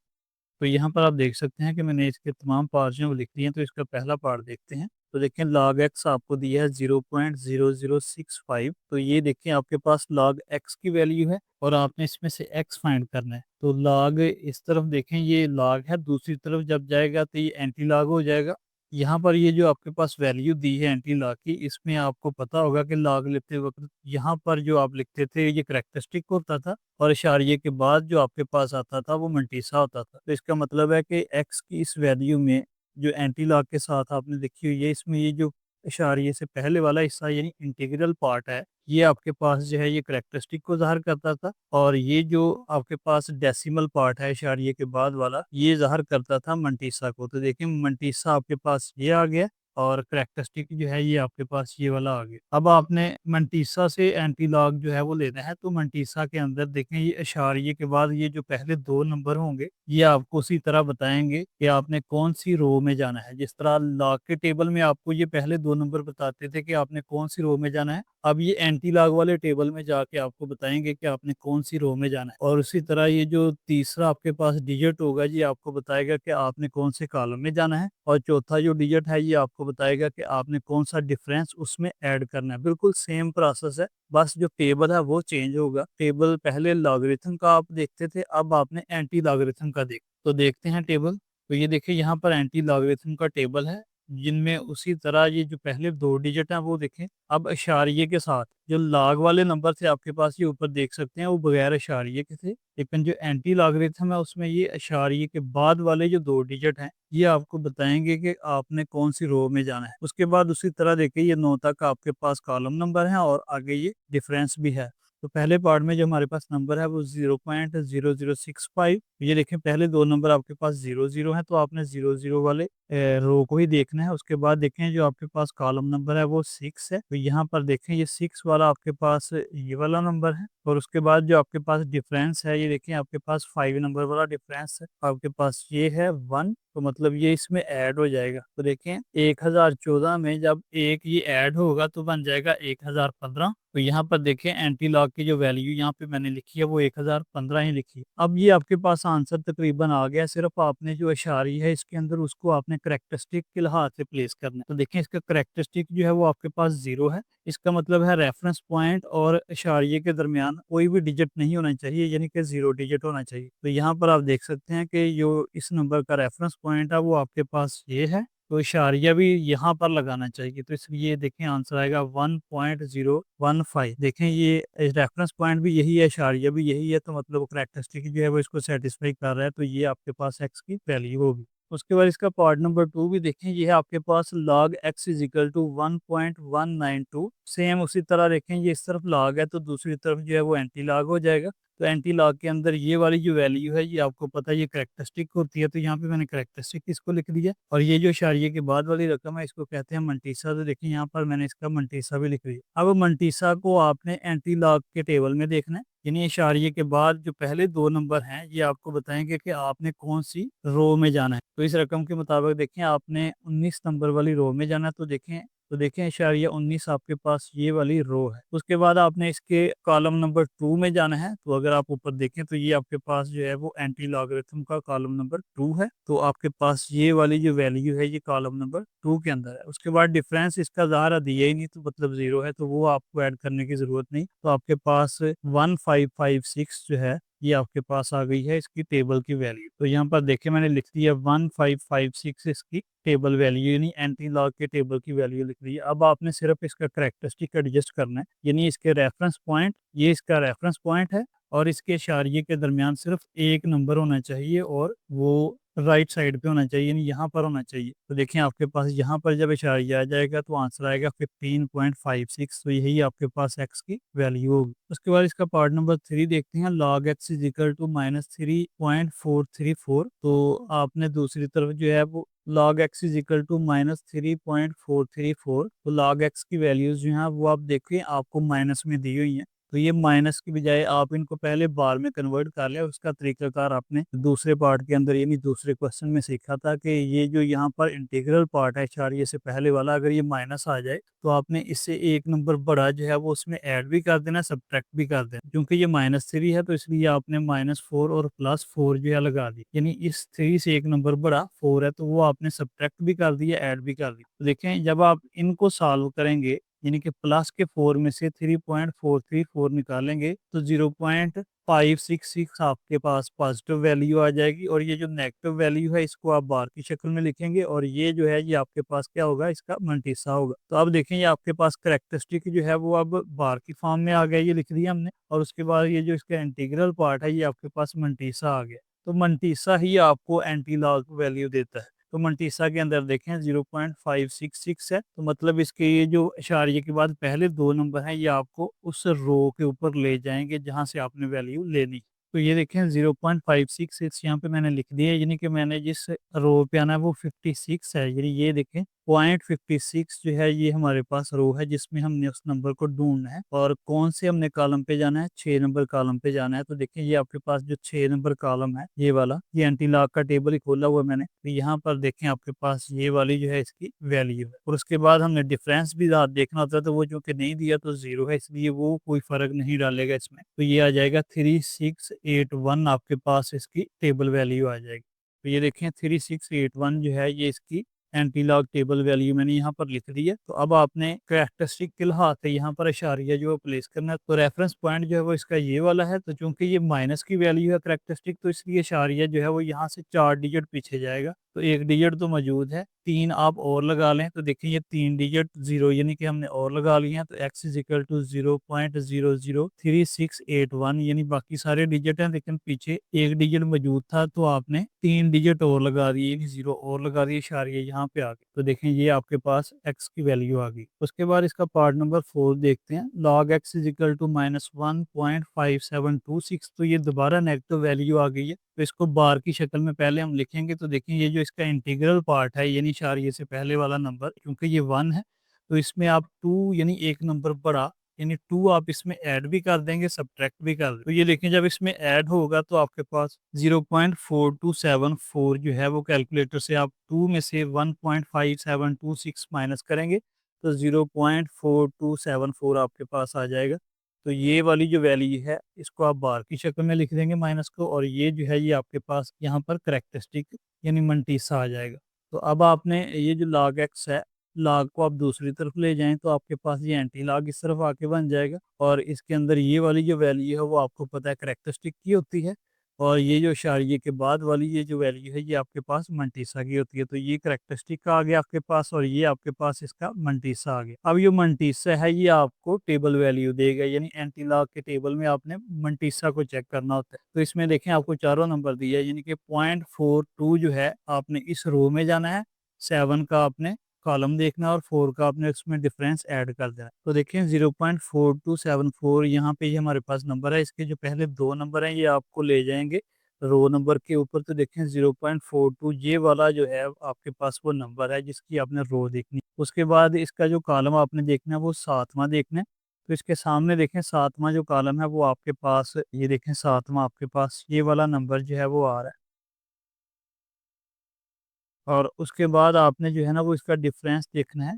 तो यहाँ पर आप देख सकते हैं कि मैंने इसके तमाम पार्ट्स जो लिख दिए हैं। तो इसका पहला पार्ट देखते हैं। तो देखें log x आपको दिया है 0.0065। तो ये देखें आपके पास log x की वैल्यू है और आपने इसमें से x फाइंड करना है। तो log इस तरफ देखें ये log है, दूसरी तरफ जब जाएगा तो ये एंटी log हो जाएगा। यहाँ पर ये जो आपके पास वैल्यू दी है एंटी लॉग की, इसमें आपको पता होगा कि लॉग लेते वक्त यहाँ पर जो आप लिखते थे ये करैक्टरिस्टिक होता था और इशारिये के बाद जो आपके पास आता था वो मंटीसा होता था। तो इसका मतलब है कि एक्स की इस वैल्यू में जो एंटी लॉग के साथ आपने लिखी हुई है, इसमें ये जो इशारिये से पहले वाला हिस्सा यानी इंटीग्रल पार्ट है, ये आपके पास जो है ये करैक्टरिस्टिक को ज़ाहिर करता था और ये जो आपके पास डेसिमल पार्ट है इशारिये के बाद वाला, ये ज़ाहिर करता था मंटीसा को। तो देखिए मंटीसा आपके पास ये आ गया और करैक्टरिस्टिक जो है ये आपके पास ये वाला आ गया। अब आपने मंटीसा से एंटी लॉग जो है वो लेना है। तो मंटीसा के अंदर देखें ये इशारिये के बाद ये जो पहले 2 नंबर होंगे ये आपको उसी तरह बताएंगे कि आपने कौन सी रो में जाना है। जिस तरह लॉग के टेबल में आपको ये पहले 2 नंबर बताते थे कि आपने कौन सी रो में जाना है, अब ये एंटी लॉग वाले टेबल में जाके आपको बताएंगे कि आपने कौन सी रो में जाना है। और उसी तरह ये जो तीसरा आपके पास डिजिट होगा ये आपको बताएगा कि आपने कौन से कॉलम में जाना है और चौथा जो डिजिट है ये आपको बताएगा कि आपने कौन सा डिफरेंस उसमें ऐड करना है। बिल्कुल सेम प्रोसेस है, बस जो टेबल है वो चेंज होगा। टेबल पहले लॉगरिथम का आप देखते थे, अब आपने एंटी लॉगरिथम का तो देखते हैं टेबल। तो ये देखिए यहाँ पर एंटी लॉगरिथम का टेबल है जिनमें उसी तरह ये जो पहले 2 डिजिट हैं वो देखें अब इशारिये के साथ। जो लॉग वाले नंबर थे आपके पास ये ऊपर देख सकते हैं वो बगैर इशारिये के थे, लेकिन जो एंटी लॉगरिथम है उसमें ये इशारिये के बाद वाले जो 2 डिजिट हैं ये आपको बताएंगे कि आपने कौन सी रो में जाना है। उसके बाद उसी तरह देखिए ये 9 तक आपके पास कॉलम नंबर है और आगे ये डिफरेंस भी है। तो पहले पार्ट में जो हमारे पास नंबर है वो 0.0065। ये देखें पहले 2 नंबर आपके पास 00 है तो आपने 00 वाले रो को ही देखना है। उसके बाद देखें जो आपके पास कॉलम नंबर है वो 6 है। तो यहाँ पर देखें ये 6 वाला आपके पास ये वाला नंबर है और उसके बाद जो आपके पास डिफरेंस है ये देखें आपके पास 5 नंबर वाला डिफरेंस है, आपके पास ये है 1। तो मतलब ये इसमें ऐड हो जाएगा। तो देखें 1014 में जब एक ये ऐड होगा तो बन जाएगा 1015। तो यहाँ पर देखें एंटी लॉग की जो वैल्यू यहाँ पे मैंने लिखी है वो 1015 ही लिखी है। अब ये आपके पास आंसर तकरीबन आ गया, सिर्फ आपने जो इशारी है इसके अंदर उसको आपने करैक्टरिस्टिक के लिहाज से प्लेस करना है। तो देखें इसका करैक्टरिस्टिक जो है वो आपके पास 0 है। इसका मतलब है रेफरेंस पॉइंट और इशारिये के दरमियान कोई भी डिजिट नहीं होना चाहिए, यानी कि 0 डिजिट होना चाहिए। तो यहाँ पर आप देख सकते हैं कि जो इस नंबर का रेफरेंस पॉइंट है वो आपके पास ये है, तो इशारिया भी यहाँ पर लगाना चाहिए। तो इसलिए देखें आंसर आएगा 1.015। देखें ये रेफरेंस पॉइंट भी यही है, इशारिया भी यही है, तो मतलब करैक्टरिस्टिक जो है वो इसको सेटिस्फाई कर रहा है। तो ये आपके पास एक्स की वैल्यू होगी। उसके बाद इसका पार्ट नंबर 2 भी देखें, ये है आपके पास log x is equal to 1.192। Same उसी तरह देखें ये इस तरफ log है तो दूसरी तरफ जो है वो एंटी log हो जाएगा। तो एंटी लॉग के अंदर ये वाली जो वैल्यू है ये आपको पता है ये करैक्टरिस्टिक होती है, तो यहाँ पे मैंने करैक्टरिस्टिक इसको लिख दिया। और ये जो इशारिये के बाद वाली रकम है इसको कहते हैं मंटीसा। तो देखिए यहाँ पर मैंने इसका मंटीसा भी लिख दिया। अब मंटीसा को आपने एंटी लॉग के टेबल में देखना है, यानी इशारिये के बाद जो पहले 2 नंबर हैं ये आपको बताएंगे कि आपने कौन सी रो में जाना है। तो इस रकम के मुताबिक देखें आपने 19 नंबर वाली रो में जाना है। तो देखें इशारिया 19 आपके पास ये वाली रो है। उसके बाद आपने इसके कॉलम नंबर 2 में जाना है। तो अगर आप ऊपर देखें तो ये आपके पास जो है वो एंटी लॉगरिथम का कॉलम नंबर 2 है। तो आपके पास ये वाली जो वैल्यू है ये कॉलम नंबर 2 के अंदर है। उसके बाद डिफरेंस इसका ज़ाहिर दिया ही नहीं तो मतलब 0 है, तो वो आपको ऐड करने की ज़रूरत नहीं। तो आपके पास 1556 जो है ये आपके पास आ गई है इसकी टेबल की वैल्यू। तो यहाँ पर देखिए मैंने लिख दिया 1556 इसकी टेबल वैल्यू, यानी एंटी लॉग के टेबल की वैल्यू लिख दी है। अब आपने सिर्फ इसका करैक्टरिस्टिक एडजस्ट करना है, यानी इसके रेफरेंस पॉइंट, ये इसका रेफरेंस पॉइंट है और इसके इशारिये के दरमियान सिर्फ एक नंबर होना चाहिए और वो राइट साइड पे होना चाहिए, यानी यहाँ पर होना चाहिए। तो देखें आपके पास यहाँ पर जब इशारिया आ जाएगा तो आंसर आएगा 15.56। तो यही आपके पास एक्स की वैल्यू होगी। उसके बाद इसका पार्ट नंबर 3 देखते हैं। log x is equal to -3.434। तो आपने दूसरी तरफ जो है वो log x is equal to -3.434। तो log x की वैल्यूज जो हैं वो आप देखिए आपको माइनस में दी हुई हैं। तो ये माइनस की बजाय आप इनको पहले बार में कन्वर्ट कर लिया। उसका तरीकाकार आपने दूसरे पार्ट के अंदर यानी दूसरे क्वेश्चन में सीखा था कि ये जो यहाँ पर इंटीग्रल पार्ट है इशारिये से पहले वाला, अगर ये माइनस आ जाए तो आपने इससे एक नंबर बड़ा जो है वो उसमें ऐड भी कर देना, सब्ट्रैक्ट भी कर देना। क्योंकि ये -3 है तो इसलिए आपने -4 और +4 जो है लगा दी, यानी इस 3 से एक नंबर बड़ा 4 है तो वो आपने सब्ट्रैक्ट भी कर दिया, ऐड भी कर दिया। तो देखें जब आप इनको सॉल्व करेंगे यानी कि प्लस के 4 में से 3.434 निकालेंगे तो 0.566 आपके पास पॉजिटिव वैल्यू आ जाएगी। और ये जो नेगेटिव वैल्यू है इसको आप बार की शक्ल में लिखेंगे और ये जो है ये आपके पास क्या होगा, इसका मंटीसा होगा। तो अब देखें ये आपके पास करेक्टरिस्टिक जो है वो अब बार की फॉर्म में आ गया, ये लिख दिया हमने। और उसके बाद ये जो इसका इंटीग्रल पार्ट है ये आपके पास मंटीसा आ गया। तो मंटीसा ही आपको एंटी लॉग वैल्यू देता है। तो मंटीसा के अंदर देखें 0.566 है, तो मतलब इसके ये जो इशारिये के बाद पहले दो नंबर हैं ये आपको उस रो के ऊपर ले जाएंगे जहां से आपने वैल्यू लेनी। तो ये देखें 0.566 यहाँ पे मैंने लिख दिया है, यानी कि मैंने जिस रो पे आना है वो 56 है। यानी ये देखें 0.56 जो है ये हमारे पास रो है जिसमें हमने उस नंबर को ढूंढना है। और कौन से हमने कॉलम पे जाना है, 6 नंबर कॉलम पे जाना है। तो देखें ये आपके पास जो 6 नंबर कॉलम है ये वाला, ये एंटी लॉग का टेबल ही खोला हुआ है मैंने। तो यहाँ पर देखें आपके पास ये वाली जो है इसकी वैल्यू है। और उसके बाद हमने डिफरेंस भी देखना होता है, तो वो जो कि नहीं दिया तो 0 है इसलिए वो कोई फर्क नहीं डालेगा इसमें। तो ये आ जाएगा 3681 आपके पास इसकी टेबल वैल्यू आ जाएगी। तो ये देखें 3681 जो है ये इसकी एंटी लॉग टेबल वैल्यू मैंने यहाँ पर लिख दी है। तो अब आपने कैरेक्टरिस्टिक के लिहाज से यहाँ पर इशारिया जो है प्लेस करना है। तो रेफरेंस पॉइंट जो है वो इसका ये वाला है। तो चूंकि ये माइनस की वैल्यू है कैरेक्टरिस्टिक, तो इसलिए इशारिया जो है वो यहाँ से 4 डिजिट पीछे जाएगा। तो एक डिजिट तो मौजूद है, 3 आप और लगा लें। तो देखिए ये 3 डिजिट 0 यानी कि हमने और लगा लिए हैं। तो x इज इक्वल टू 0.003681 यानी बाकी सारे डिजिट हैं लेकिन पीछे एक डिजिट मौजूद था तो आपने 3 डिजिट और लगा दिए, यानी 0 और लगा दिए, इशारिया यहाँ पे आ गए। तो देखें ये आपके पास x की वैल्यू आ गई। उसके बाद इसका पार्ट नंबर 4 देखते हैं। log x is equal to -1.5726। तो ये दोबारा नेगेटिव वैल्यू आ गई है। तो इसको बार की शक्ल में पहले हम लिखेंगे। तो देखिए ये जो इसका इंटीग्रल पार्ट है यानी इशारिये से पहले वाला नंबर, क्योंकि ये 1 है तो इसमें आप 2 यानी एक नंबर बड़ा यानी 2 आप इसमें ऐड भी कर देंगे, सब्ट्रैक्ट भी कर देंगे। तो ये देखें जब इसमें ऐड होगा तो आपके पास 0.4274 जो है वो कैलकुलेटर से आप 2 में से 1.5726 माइनस करेंगे तो 0.4274 आपके पास आ जाएगा। तो ये वाली जो वैल्यू है इसको आप बार की शक्ल में लिख देंगे माइनस को, और ये जो है ये आपके पास यहाँ पर करेक्टरिस्टिक यानी मंटीसा आ जाएगा। तो अब आपने ये जो log x है, log को आप दूसरी तरफ ले जाएं तो आपके पास ये एंटी log इस तरफ आके बन जाएगा। और इसके अंदर ये वाली जो वैल्यू है वो आपको पता है करेक्टरिस्टिक की होती है। और ये जो इशारिये के बाद वाली ये जो वैल्यू है ये आपके पास मंटीसा की होती है। तो ये करेक्टरिस्टिक का आ गया आपके पास और ये आपके पास इसका मंटीसा आ गया। अब ये मंटीसा है ये आपको टेबल वैल्यू देगा, यानी एंटी लॉग के टेबल में आपने मंटीसा को चेक करना होता है। तो इसमें देखें आपको चारों नंबर दिया है, यानी कि 0.42 जो है आपने इस रो में जाना है, 7 का आपने कॉलम देखना और 4 का आपने उसमें डिफरेंस ऐड कर देना है। तो देखें 0.4274 यहाँ पे ये हमारे पास नंबर है। इसके जो पहले दो नंबर हैं ये आपको ले जाएंगे रो नंबर के ऊपर। तो देखें 0.42 ये वाला जो है आपके पास वो नंबर है जिसकी आपने रो देखनी। उसके बाद इसका जो कॉलम आपने देखना है वो 7वां देखना है। तो इसके सामने देखें 7वां जो कॉलम है वो आपके पास, ये देखें 7वां आपके पास ये वाला नंबर जो है वो आ रहा है। और उसके बाद आपने जो है ना वो इसका डिफरेंस देखना है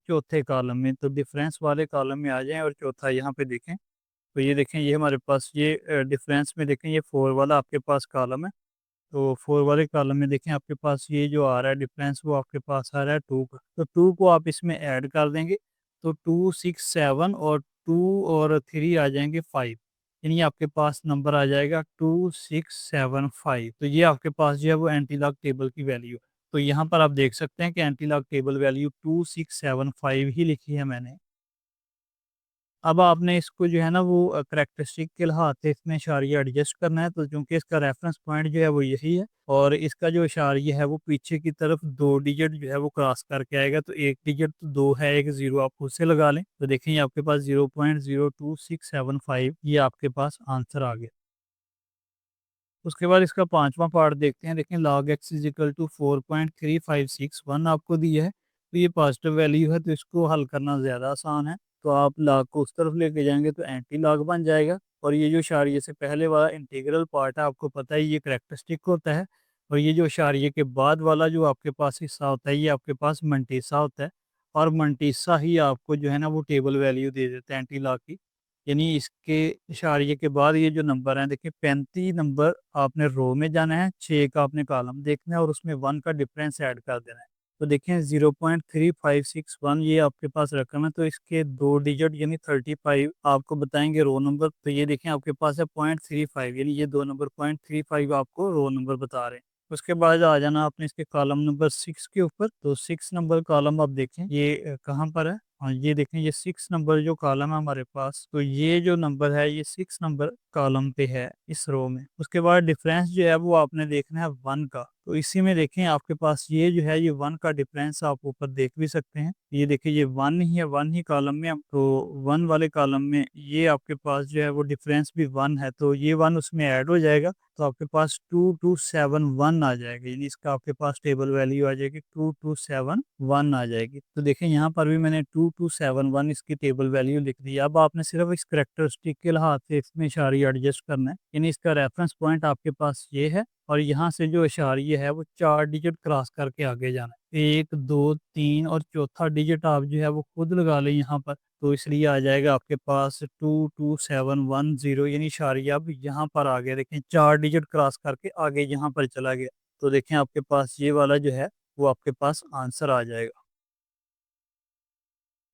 चौथे कॉलम में। तो डिफरेंस वाले कॉलम में आ जाएं और चौथा यहाँ पे देखें। तो ये देखें ये हमारे पास ये डिफरेंस में देखें ये 4 वाला आपके पास कॉलम है। तो 4 वाले कॉलम में देखें आपके पास ये जो आ रहा है डिफरेंस वो आपके पास आ रहा है 2 का। तो 2 को आप इसमें ऐड कर देंगे तो 267 और 2 और 3 आ जाएंगे 5, यानी आपके पास नंबर आ जाएगा 2675। तो ये आपके पास जो है वो एंटी लॉग टेबल की वैल्यू है। तो यहाँ पर आप देख सकते हैं कि एंटी लॉग टेबल वैल्यू 2675 ही लिखी है मैंने। अब आपने इसको जो है ना वो करैक्टरिस्टिक के लिहाज से इसमें इशारिया एडजस्ट करना है, तो चूँकि इसका रेफरेंस पॉइंट जो है वो यही है और इसका जो इशारिया है वो पीछे की तरफ 2 डिजिट जो है वो क्रॉस करके आएगा, तो 1 डिजिट तो 2 है, 1 ज़ीरो आप खुद से लगा लें। तो देखें ये आपके पास 0.02675 ये आपके पास आंसर आ गया। उसके बाद इसका 5वां पार्ट देखते हैं। देखें log x is equal to 4.3561 आपको दिया है, तो ये पॉजिटिव वैल्यू है, तो इसको हल करना ज़्यादा आसान है। तो आप log को उस तरफ लेके जाएँगे तो एंटी लॉग बन जाएगा और ये जो इशारिये से पहले वाला इंटीग्रल पार्ट है आपको पता है ये करैक्टरिस्टिक होता है और ये जो इशारिये के बाद वाला जो आपके पास हिस्सा होता है ये आपके पास मंटीसा होता है और मंटीसा ही आपको जो है ना वो टेबल वैल्यू दे देता है एंटी लॉग की। यानी इसके इशारिये के बाद ये जो नंबर हैं देखिए 35 नंबर आपने रो में जाना है, 6 का आपने कॉलम देखना है और उसमें 1 का डिफरेंस ऐड कर देना है। तो देखें 0.3561 ये आपके पास रकम है, तो इसके 2 डिजिट यानी 35 आपको बताएंगे रो नंबर। तो ये देखें आपके पास है 0.35 यानी ये 2 नंबर 0.35 आपको रो नंबर बता रहे हैं। उसके बाद आ जाना आपने इसके कॉलम नंबर 6 के ऊपर, तो 6 नंबर कॉलम आप देखें ये कहाँ पर है। हाँ, ये देखें ये 6 नंबर जो कॉलम है हमारे पास, तो ये जो नंबर है ये 6 नंबर कॉलम पे है इस रो में। उसके बाद डिफरेंस जो है वो आपने देखना है 1 का, तो इसी में देखें आपके पास ये जो है ये 1 का डिफरेंस आप ऊपर देख भी सकते हैं। ये देखिए ये 1 ही है, 1 ही कॉलम में तो 1 वाले कॉलम में ये आपके पास जो है वो डिफरेंस भी 1 है, तो ये 1 उसमें ऐड हो जाएगा, तो आपके पास 2271 आ जाएगा, यानी इसका आपके पास टेबल वैल्यू आ जाएगी 2271 आ जाएगी। तो देखें यहाँ पर भी मैंने 2271 इसकी टेबल वैल्यू लिख दी। अब आपने सिर्फ इस करैक्टरिस्टिक के लिहाज से इसमें इशारिया एडजस्ट करना है, यानी इसका रेफरेंस पॉइंट आपके पास ये है और यहाँ से जो इशारिया है वो 4 डिजिट क्रॉस करके आगे जाना है। 1 2 3 और चौथा डिजिट आप जो है वो खुद लगा लें यहाँ पर, तो इसलिए आ जाएगा आपके पास 22710 यानी इशारिया अब यहाँ पर आ गया। देखें 4 डिजिट क्रॉस करके आगे यहाँ पर चला गया, तो देखें आपके पास ये वाला जो है वो आपके पास आंसर आ जाएगा।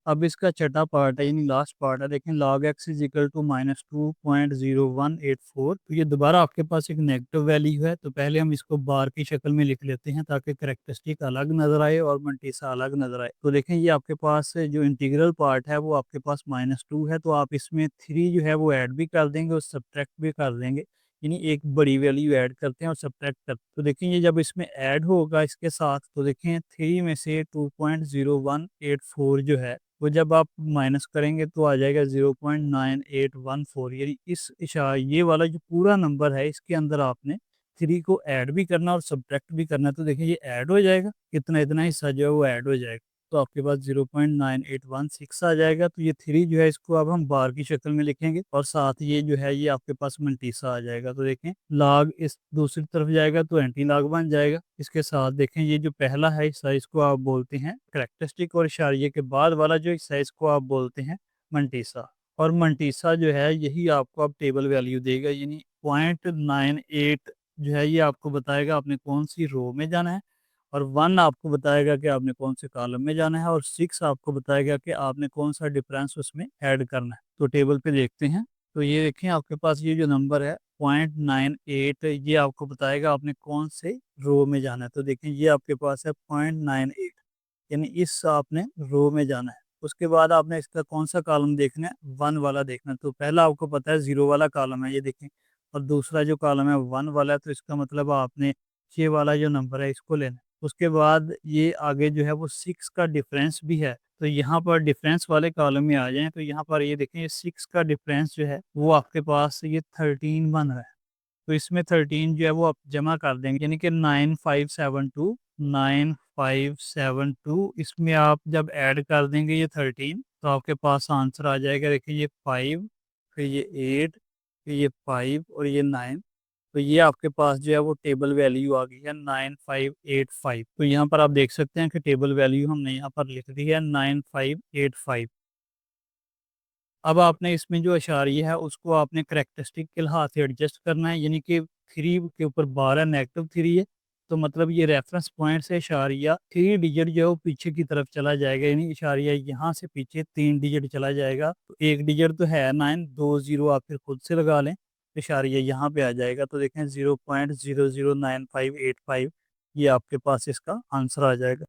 अब इसका छठा पार्ट है यानी लास्ट पार्ट है। देखें log x is equal to -2.0184, तो ये दोबारा आपके पास एक नेगेटिव वैल्यू है, तो पहले हम इसको बार की शक्ल में लिख लेते हैं ताकि करैक्टरिस्टिक अलग नज़र आए और मंटीसा अलग नज़र आए। तो देखें ये आपके पास जो इंटीग्रल पार्ट है वो आपके पास -2 है, तो आप इसमें 3 जो है वो ऐड भी कर देंगे और सब्ट्रैक्ट भी कर देंगे, यानी एक बड़ी वैल्यू ऐड करते हैं और सब्ट्रैक्ट करते हैं। तो देखें ये जब इसमें ऐड होगा इसके साथ, तो देखें 3 में से 2.0184 जो है वो जब आप माइनस करेंगे तो आ जाएगा 0.9814, यानी इस इशा ये वाला जो पूरा नंबर है इसके अंदर आपने 3 को ऐड भी करना और सब्ट्रैक्ट भी करना है। तो देखिए ये ऐड हो जाएगा, कितना इतना हिस्सा जो है वो ऐड हो जाएगा, तो आपके पास 0.9816 आ जाएगा। तो ये 3 जो है इसको अब हम बार की शक्ल में लिखेंगे और साथ ये जो है ये आपके पास मंटीसा आ जाएगा। तो देखें लॉग इस दूसरी तरफ जाएगा तो एंटी लॉग बन जाएगा। इसके साथ देखें ये जो पहला है हिस्सा इसको आप बोलते हैं करैक्टरिस्टिक और इशारिये के बाद वाला जो हिस्सा है इसको आप बोलते हैं मंटीसा, और मंटीसा जो है यही आपको अब टेबल वैल्यू देगा, यानी 0.98 जो है ये आपको बताएगा आपने कौन सी रो में जाना है और 1 आपको बताएगा कि आपने कौन से कॉलम में जाना है और 6 आपको बताएगा कि आपने कौन सा डिफरेंस उसमें ऐड करना है। तो टेबल पे देखते हैं, तो ये देखें आपके पास ये जो नंबर है 0.98 ये आपको बताएगा आपने कौन से रो में जाना है। तो देखें ये आपके पास है 0.98, यानी इस आपने रो में जाना है। उसके बाद आपने इसका कौन सा कॉलम देखना है, 1 वाला देखना है। तो पहला आपको पता है 0 वाला कॉलम है ये देखें, और दूसरा जो कॉलम है 1 वाला है, तो इसका मतलब आपने 6 वाला जो नंबर है इसको लेना है। उसके बाद ये आगे जो है वो 6 का डिफरेंस भी है, तो यहाँ पर डिफरेंस वाले कॉलम में आ जाएँ, तो यहाँ पर ये देखें ये 6 का डिफरेंस जो है वो आपके पास ये 13 बन रहा है। तो इसमें 13 जो है वो आप जमा कर देंगे, यानी कि 9572 इसमें आप जब ऐड कर देंगे ये 13 तो आपके पास आंसर आ जाएगा। देखिए ये 5 फिर ये 8 फिर ये 5 और ये 9, तो ये आपके पास जो है वो टेबल वैल्यू आ गई है 9585। तो यहाँ पर आप देख सकते हैं कि टेबल वैल्यू हमने यहाँ पर लिख दी है 9585। अब आपने इसमें जो इशारिया है उसको आपने करैक्टरिस्टिक के लिहाज से एडजस्ट करना है, यानी कि 3 के ऊपर 12 नेगेटिव 3 है, तो मतलब ये रेफरेंस पॉइंट से इशारिया 3 डिजिट जो है वो पीछे की तरफ चला जाएगा, यानी इशारिया यहाँ से पीछे 3 डिजिट चला जाएगा। तो 1 डिजिट तो है 9, 2 ज़ीरो आप फिर खुद से लगा लें, इशारिया यहाँ पे आ जाएगा। तो देखें 0.009585 ये आपके पास इसका आंसर आ जाएगा।